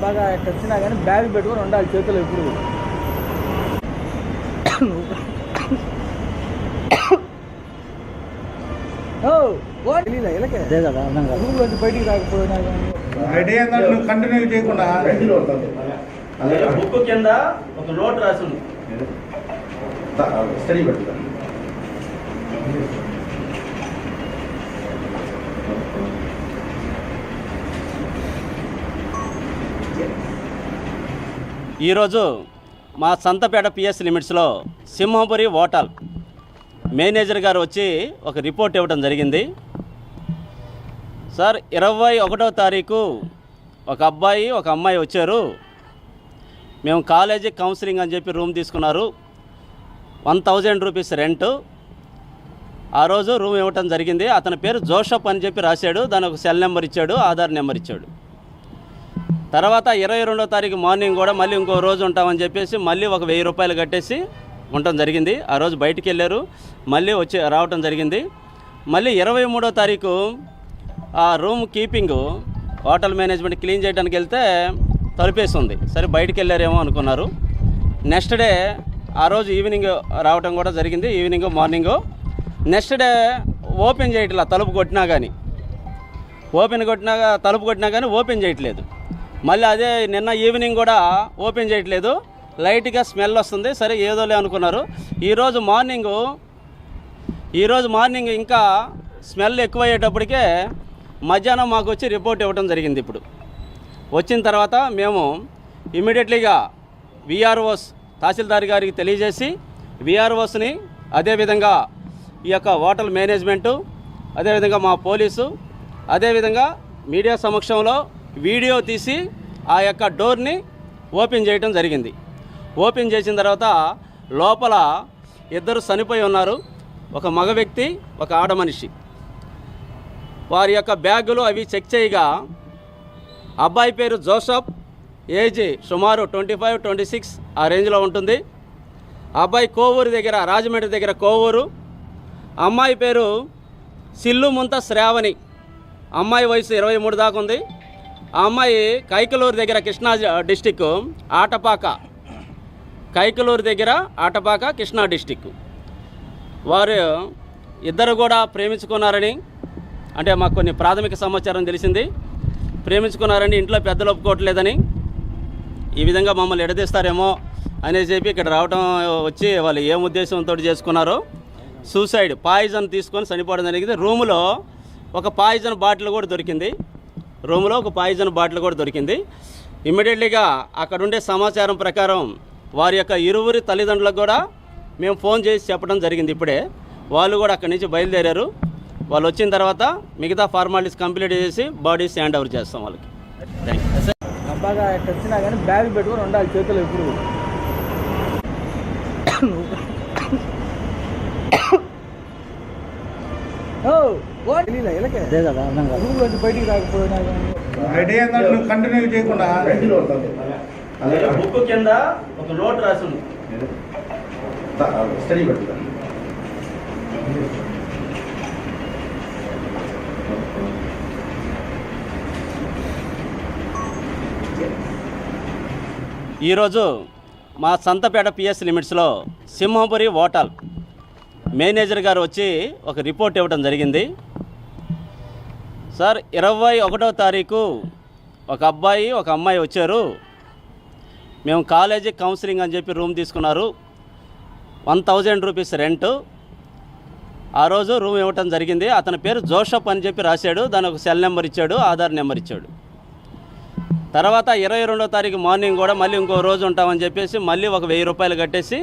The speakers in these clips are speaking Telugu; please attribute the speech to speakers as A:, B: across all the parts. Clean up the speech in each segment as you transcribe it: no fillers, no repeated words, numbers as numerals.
A: బాగా వచ్చినా కానీ బ్యాగ్ పెట్టుకొని ఉండాలి చేతులు ఎప్పుడు. బయటికి రాకపోయినా
B: కంటిన్యూ చేయకుండా
C: బుక్ కింద ఒక నోట్ రాసింది.
B: స్టడీ పెట్టుకుంటాను.
C: ఈరోజు మా సంతపేట పిఎస్ లిమిట్స్లో సింహపురి హోటల్ మేనేజర్ గారు వచ్చి ఒక రిపోర్ట్ ఇవ్వడం జరిగింది. సార్ 21వ తారీఖు ఒక అబ్బాయి ఒక అమ్మాయి వచ్చారు, మేము కాలేజీ కౌన్సిలింగ్ అని చెప్పి రూమ్ తీసుకున్నారు, 1000 రూపీస్ రెంట్. ఆ రోజు రూమ్ ఇవ్వటం జరిగింది. అతని పేరు జోసఫ్ అని చెప్పి రాశాడు, దాని ఒక సెల్ నెంబర్ ఇచ్చాడు, ఆధార్ నెంబర్ ఇచ్చాడు. తర్వాత 22వ తారీఖు మార్నింగ్ కూడా మళ్ళీ ఇంకో రోజు ఉంటామని చెప్పేసి మళ్ళీ ఒక 1000 రూపాయలు కట్టేసి ఉండటం జరిగింది. ఆ రోజు బయటికి వెళ్ళారు, మళ్ళీ వచ్చి రావటం జరిగింది. మళ్ళీ 23వ తారీఖు ఆ room keeping hotel management clean చేయడానికి వెళ్తే తలుపేసి ఉంది. సరే బయటికి వెళ్ళారేమో అనుకున్నారు. నెక్స్ట్ డే ఆ రోజు ఈవినింగ్ రావటం కూడా జరిగింది, evening morning. Next day open చేయట్లా, తలుపు కొట్టినా కానీ తలుపు కొట్టినా కానీ ఓపెన్ చేయట్లేదు. మళ్ళీ అదే నిన్న ఈవినింగ్ కూడా ఓపెన్ చేయట్లేదు, లైట్గా స్మెల్ వస్తుంది. సరే ఏదోలే అనుకున్నారు. ఈరోజు మార్నింగ్ ఇంకా స్మెల్ ఎక్కువయ్యేటప్పటికే మధ్యాహ్నం మాకు వచ్చి రిపోర్ట్ ఇవ్వడం జరిగింది. ఇప్పుడు వచ్చిన తర్వాత మేము ఇమీడియట్లీగా విఆర్ఓస్ తహసీల్దార్ గారికి తెలియజేసి విఆర్ఓస్ని అదేవిధంగా ఈ యొక్క హోటల్ మేనేజ్మెంటు అదేవిధంగా మా పోలీసు అదేవిధంగా మీడియా సమక్షంలో వీడియో తీసి ఆ యొక్క డోర్ని ఓపెన్ చేయడం జరిగింది. ఓపెన్ చేసిన తర్వాత లోపల 2 చనిపోయి ఉన్నారు, ఒక మగ వ్యక్తి ఒక ఆడ మనిషి. వారి యొక్క బ్యాగులు అవి చెక్ చేయగా అబ్బాయి పేరు జోసఫ్, ఏజ్ సుమారు 25-26 ఆ రేంజ్లో ఉంటుంది. అబ్బాయి కోవూరు దగ్గర, రాజమండ్రి దగ్గర కోవూరు. అమ్మాయి పేరు సిల్లు ముంత శ్రావణి, అమ్మాయి వయసు 23 దాకా ఉంది. ఆ అమ్మాయి కైకలూరు దగ్గర కృష్ణా డిస్టిక్ ఆటపాక, కైకలూరు దగ్గర ఆటపాక కృష్ణా డిస్టిక్. వారు ఇద్దరు కూడా ప్రేమించుకున్నారని, అంటే మాకు కొన్ని ప్రాథమిక సమాచారం తెలిసింది. ప్రేమించుకున్నారని ఇంట్లో పెద్దలు ఒప్పుకోవట్లేదని, ఈ విధంగా మమ్మల్ని ఎడదీస్తారేమో అనేసి చెప్పి ఇక్కడ రావడం వచ్చి వాళ్ళు ఏం ఉద్దేశంతో చేసుకున్నారో సూసైడ్ పాయిజన్ తీసుకొని చనిపోవడం జరిగింది. రూములో ఒక పాయిజన్ బాటిల్ కూడా దొరికింది. ఇమ్మీడియట్లీగా అక్కడ ఉండే సమాచారం ప్రకారం వారి యొక్క ఇరువురి తల్లిదండ్రులకు కూడా మేము ఫోన్ చేసి చెప్పడం జరిగింది. ఇప్పుడే వాళ్ళు కూడా అక్కడి నుంచి బయలుదేరారు. వాళ్ళు వచ్చిన తర్వాత మిగతా ఫార్మాలిటీస్ కంప్లీట్ చేసి బాడీస్ హ్యాండ్ ఓవర్ చేస్తాం వాళ్ళకి. Thank you.
A: బాగా వచ్చినా కానీ బ్యాగ్ పెట్టుకొని ఉండాలి చేతులు ఎప్పుడు. బయటికి రాకపోయినా
B: కంటిన్యూ చేయకుండా
C: బుక్ కింద ఒక నోట్ రాసింది.
B: స్టడీ పెట్టుకుంటాను.
C: ఈరోజు మా సంతపేట పిఎస్ లిమిట్స్లో సింహపురి హోటల్ మేనేజర్ గారు వచ్చి ఒక రిపోర్ట్ ఇవ్వడం జరిగింది. సార్ 21వ తారీఖు ఒక అబ్బాయి ఒక అమ్మాయి వచ్చారు, మేము కాలేజీ కౌన్సిలింగ్ అని చెప్పి రూమ్ తీసుకున్నారు, 1000 రూపీస్ రెంట్. ఆ రోజు రూమ్ ఇవ్వటం జరిగింది. అతని పేరు జోసఫ్ అని చెప్పి రాశాడు, దాని ఒక సెల్ నెంబర్ ఇచ్చాడు, ఆధార్ నెంబర్ ఇచ్చాడు. తర్వాత 22వ తారీఖు మార్నింగ్ కూడా మళ్ళీ ఇంకో రోజు ఉంటామని చెప్పేసి మళ్ళీ ఒక 1000 రూపాయలు కట్టేసి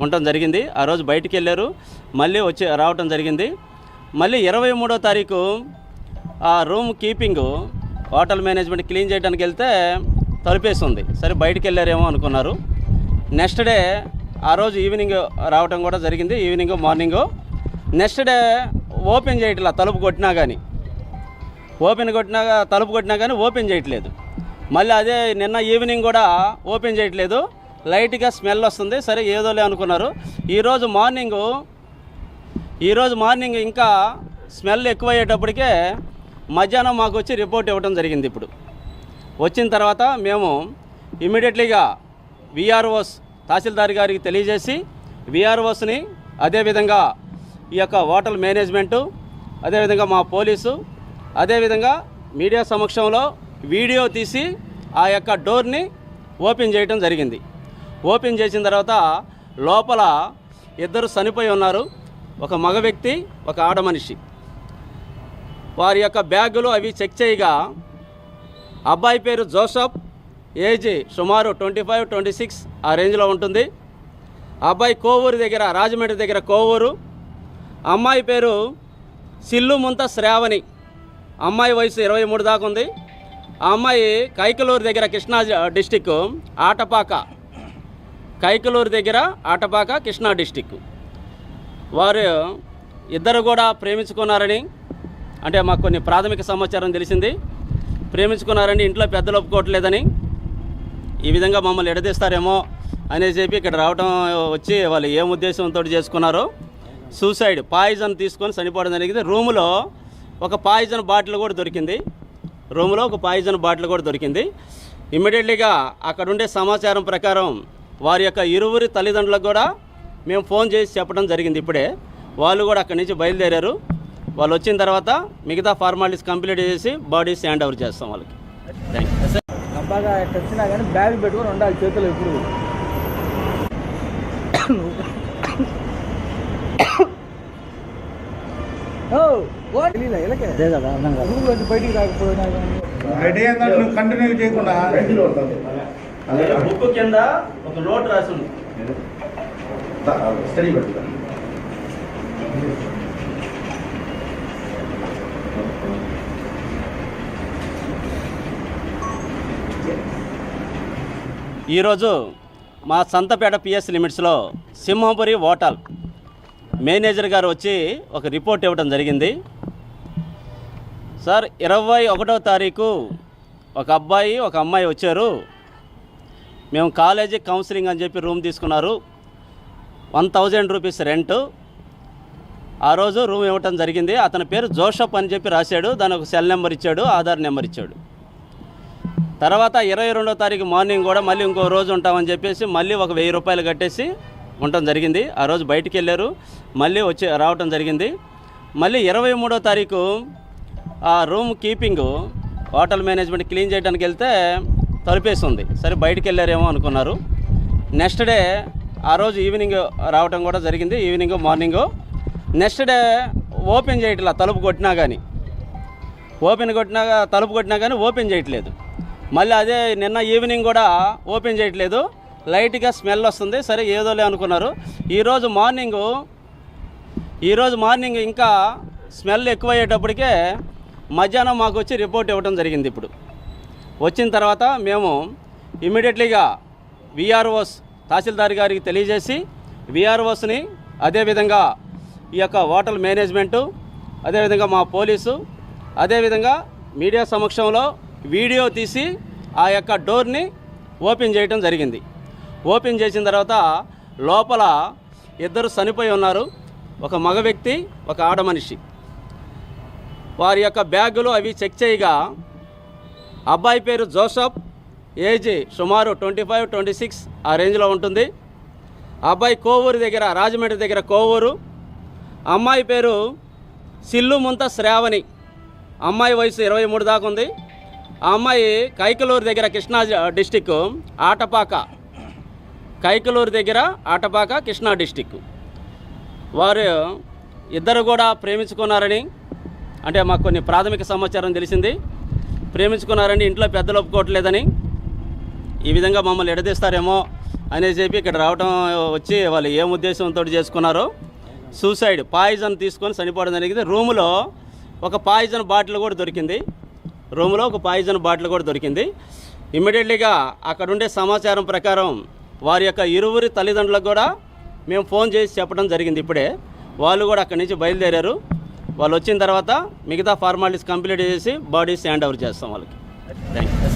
C: ఉండటం జరిగింది. ఆ రోజు బయటికి వెళ్ళారు, మళ్ళీ వచ్చి రావటం జరిగింది. మళ్ళీ 23వ తారీఖు ఆ room keeping hotel management clean చేయడానికి వెళ్తే తలుపేసి ఉంది. సరే బయటికి వెళ్ళారేమో అనుకున్నారు. నెక్స్ట్ డే ఆ రోజు ఈవినింగ్ రావటం కూడా జరిగింది, evening morning. Next day open చేయట్లా, తలుపు కొట్టినా కానీ ఓపెన్ చేయట్లేదు. మళ్ళీ అదే నిన్న ఈవినింగ్ కూడా ఓపెన్ చేయట్లేదు, లైట్గా స్మెల్ వస్తుంది. సరే ఏదోలే అనుకున్నారు. ఈరోజు మార్నింగ్ ఇంకా స్మెల్ ఎక్కువయ్యేటప్పటికే మధ్యాహ్నం మాకు వచ్చి రిపోర్ట్ ఇవ్వడం జరిగింది. ఇప్పుడు వచ్చిన తర్వాత మేము ఇమీడియట్లీగా విఆర్ఓస్ తహసీల్దార్ గారికి తెలియజేసి విఆర్ఓస్ని అదేవిధంగా ఈ యొక్క హోటల్ మేనేజ్మెంటు అదేవిధంగా మా పోలీసు అదేవిధంగా మీడియా సమక్షంలో వీడియో తీసి ఆ యొక్క డోర్ని ఓపెన్ చేయడం జరిగింది. ఓపెన్ చేసిన తర్వాత లోపల ఇద్దరు చనిపోయి ఉన్నారు, ఒక మగ వ్యక్తి ఒక ఆడ మనిషి. వారి యొక్క బ్యాగులు అవి చెక్ చేయగా అబ్బాయి పేరు జోసఫ్, ఏజ్ సుమారు 25-26 ఆ రేంజ్లో ఉంటుంది. అబ్బాయి కోవూరు దగ్గర రాజమండ్రి దగ్గర కోవూరు. అమ్మాయి పేరు సిల్లు ముంత శ్రావణి, అమ్మాయి వయసు 23 దాకా ఉంది. ఆ అమ్మాయి కైకలూరు దగ్గర కృష్ణా డిస్టిక్ ఆటపాక, కైకలూరు దగ్గర ఆటపాక కృష్ణా డిస్టిక్. వారు ఇద్దరు కూడా ప్రేమించుకున్నారని అంటే మాకు కొన్ని ప్రాథమిక సమాచారం తెలిసింది. ప్రేమించుకున్నారని ఇంట్లో పెద్దలు ఒప్పుకోవట్లేదని ఈ విధంగా మమ్మల్ని ఎడదీస్తారేమో అని చెప్పి ఇక్కడ రావడం వచ్చి వాళ్ళు ఏం ఉద్దేశంతో చేసుకున్నారో సూసైడ్ పాయిజన్ తీసుకొని చనిపోవడం జరిగింది. రూములో ఒక పాయిజన్ బాటిల్ కూడా దొరికింది. ఇమ్మీడియట్లీగా అక్కడ ఉండే సమాచారం ప్రకారం వారి యొక్క ఇరువురి తల్లిదండ్రులకు కూడా మేము ఫోన్ చేసి చెప్పడం జరిగింది. ఇప్పుడే వాళ్ళు కూడా అక్కడి నుంచి బయలుదేరారు. వాళ్ళు వచ్చిన తర్వాత మిగతా ఫార్మాలిటీస్ కంప్లీట్ చేసి బాడీస్ హ్యాండ్ ఓవర్ చేస్తాం వాళ్ళకి. Thank you.
A: అబ్బాగా ఎక్కడ వచ్చినా కానీ బ్యాగ్ పెట్టుకొని ఉండాలి చేతులు ఎప్పుడు. బయటికి రాకపోయినా
B: రెడీ అయిందంటే నువ్వు కంటిన్యూ చేయకుండా
C: బుక్ కింద ఒక నోట్ రాసి ఉంది.
D: స్టడీ పెట్టుకో.
C: ఈరోజు మా సంతపేట పిఎస్ లిమిట్స్లో సింహపురి హోటల్ మేనేజర్ గారు వచ్చి ఒక రిపోర్ట్ ఇవ్వడం జరిగింది. సార్ 21వ తారీఖు ఒక అబ్బాయి ఒక అమ్మాయి వచ్చారు, మేము కాలేజీ కౌన్సిలింగ్ అని చెప్పి రూమ్ తీసుకున్నారు, 1000 రూపీస్ రెంట్. ఆ రోజు రూమ్ ఇవ్వటం జరిగింది. అతని పేరు జోసఫ్ అని చెప్పి రాశాడు, దాని ఒక సెల్ నెంబర్ ఇచ్చాడు, ఆధార్ నెంబర్ ఇచ్చాడు. తర్వాత 22వ తారీఖు మార్నింగ్ కూడా మళ్ళీ ఇంకో రోజు ఉంటామని చెప్పేసి మళ్ళీ ఒక 1000 రూపాయలు కట్టేసి ఉండటం జరిగింది. ఆ రోజు బయటికి వెళ్ళారు, మళ్ళీ రావటం జరిగింది. మళ్ళీ 23వ తారీఖు ఆ room keeping hotel management clean చేయడానికి వెళ్తే తలుపేసి ఉంది. సరే బయటికి వెళ్ళారేమో అనుకున్నారు. నెక్స్ట్ డే ఆ రోజు ఈవినింగ్ రావటం కూడా జరిగింది, evening morning. Next day open చేయట్లా, తలుపు కొట్టినా కానీ ఓపెన్ చేయట్లేదు. మళ్ళీ అదే నిన్న ఈవినింగ్ కూడా ఓపెన్ చేయట్లేదు, లైట్గా స్మెల్ వస్తుంది. సరే ఏదోలే అనుకున్నారు. ఈరోజు మార్నింగ్ ఇంకా స్మెల్ ఎక్కువయ్యేటప్పటికే మధ్యాహ్నం మాకు వచ్చి రిపోర్ట్ ఇవ్వడం జరిగింది. ఇప్పుడు వచ్చిన తర్వాత మేము ఇమీడియట్లీగా విఆర్ఓస్ తహసీల్దార్ గారికి తెలియజేసి విఆర్ఓస్ని అదేవిధంగా ఈ యొక్క హోటల్ మేనేజ్మెంటు అదేవిధంగా మా పోలీసు అదేవిధంగా మీడియా సమక్షంలో వీడియో తీసి ఆ యొక్క డోర్ని ఓపెన్ చేయడం జరిగింది. ఓపెన్ చేసిన తర్వాత లోపల ఇద్దరు చనిపోయి ఉన్నారు, ఒక మగ వ్యక్తి ఒక ఆడ మనిషి. వారి యొక్క బ్యాగులు అవి చెక్ చేయగా అబ్బాయి పేరు జోసఫ్, ఏజ్ సుమారు 25-26 ఆ రేంజ్లో ఉంటుంది. అబ్బాయి కోవూరు దగ్గర రాజమండ్రి దగ్గర కోవూరు. అమ్మాయి పేరు సిల్లు ముంత శ్రావణి, అమ్మాయి వయసు 23 దాకా ఉంది. ఆ అమ్మాయి కైకలూరు దగ్గర కృష్ణా డిస్టిక్ ఆటపాక, కైకలూరు దగ్గర ఆటపాక కృష్ణా డిస్టిక్. వారు ఇద్దరు కూడా ప్రేమించుకున్నారని అంటే మాకు కొన్ని ప్రాథమిక సమాచారం తెలిసింది. ప్రేమించుకున్నారని ఇంట్లో పెద్దలు ఒప్పుకోవట్లేదని ఈ విధంగా మమ్మల్ని ఎడదీస్తారేమో అని చెప్పి ఇక్కడ రావడం వచ్చి వాళ్ళు ఏం ఉద్దేశంతో చేసుకున్నారో సూసైడ్ పాయిజన్ తీసుకొని చనిపోవడం జరిగింది. రూములో ఒక పాయిజన్ బాటిల్ కూడా దొరికింది. ఇమ్మీడియట్లీగా అక్కడ ఉండే సమాచారం ప్రకారం వారి యొక్క ఇరువురి తల్లిదండ్రులకు కూడా మేము ఫోన్ చేసి చెప్పడం జరిగింది. ఇప్పుడే వాళ్ళు కూడా అక్కడి నుంచి బయలుదేరారు. వాళ్ళు వచ్చిన తర్వాత మిగతా ఫార్మాలిటీస్ కంప్లీట్ చేసి బాడీస్ హ్యాండ్ ఓవర్ చేస్తాం వాళ్ళకి. Thank you.